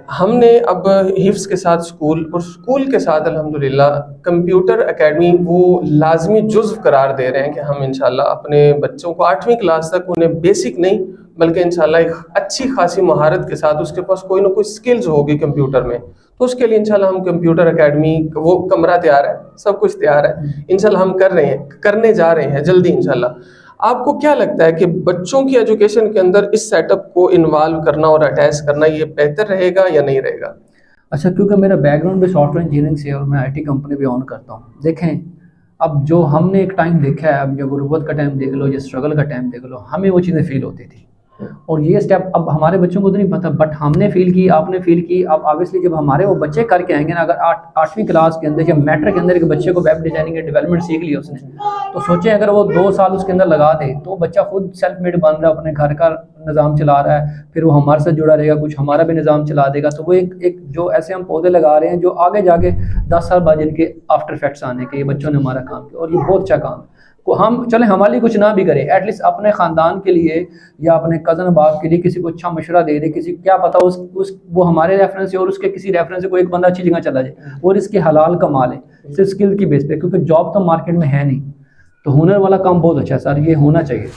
हमने अब हिफ्स के साथ स्कूल और स्कूल के साथ अल्हम्दुलिल्लाह कंप्यूटर एकेडमी वो लाजमी जुज़्व करार दे रहे हैं कि हम इंशाल्लाह अपने बच्चों को 8वीं क्लास तक उन्हें बेसिक नहीं बल्कि इंशाल्लाह एक अच्छी खासी महारत के साथ उसके पास कोई ना कोई स्किल्स होगी कंप्यूटर में, तो उसके लिए इंशाल्लाह हम कंप्यूटर एकेडमी वो कमरा तैयार है, सब कुछ तैयार है, इंशाल्लाह हम कर रहे हैं, करने जा रहे हैं जल्दी इंशाल्लाह। आपको क्या लगता है कि बच्चों की एजुकेशन के अंदर इस सेटअप को इन्वॉल्व करना और अटैच करना ये बेहतर रहेगा या नहीं रहेगा? अच्छा, क्योंकि मेरा बैकग्राउंड भी सॉफ्टवेयर इंजीनियरिंग से है और मैं आईटी कंपनी भी ऑन करता हूँ। देखें, अब जो हमने एक टाइम देखा है, अब जो गुर्बत का टाइम देख लो, जो स्ट्रगल का टाइम देख लो, हमें वो चीज़ें फ़ील होती थी। और ये स्टेप अब हमारे बच्चों को तो नहीं पता, बट हमने फ़ील की, आपने फ़ील की। अब ऑब्वियसली जब हमारे वो बच्चे करके आएंगे ना, अगर 8वीं क्लास के अंदर या मैट्रिक के अंदर एक बच्चे को वेब डिज़ाइनिंग या डेवलपमेंट सीख लिया उसने, तो सोचें अगर वो 2 साल उसके अंदर लगा दे तो बच्चा खुद सेल्फ मेड बन रहा है, अपने घर का निज़ाम चला रहा है, फिर वो हमारे साथ जुड़ा रहेगा, कुछ हमारा भी निज़ाम चला देगा। तो वो एक जो ऐसे हम पौधे लगा रहे हैं जो आगे जाके 10 साल बाद जिनके आफ्टर इफेक्ट्स आने के, ये बच्चों ने हमारा काम किया और ये बहुत अच्छा काम है। को हम चले हमारे लिए कुछ ना भी करें, एटलीस्ट अपने ख़ानदान के लिए या अपने कज़न बाप के लिए किसी को अच्छा मशवरा दे दे, किसी क्या पता उस वो हमारे रेफरेंस से और उसके किसी रेफरेंस से कोई एक बंदा अच्छी जगह चला जाए और इसके हलाल कमा ले, सिर्फ स्किल की बेस पे, क्योंकि जॉब तो मार्केट में है नहीं। तो हुनर वाला काम बहुत अच्छा है सर, ये होना चाहिए।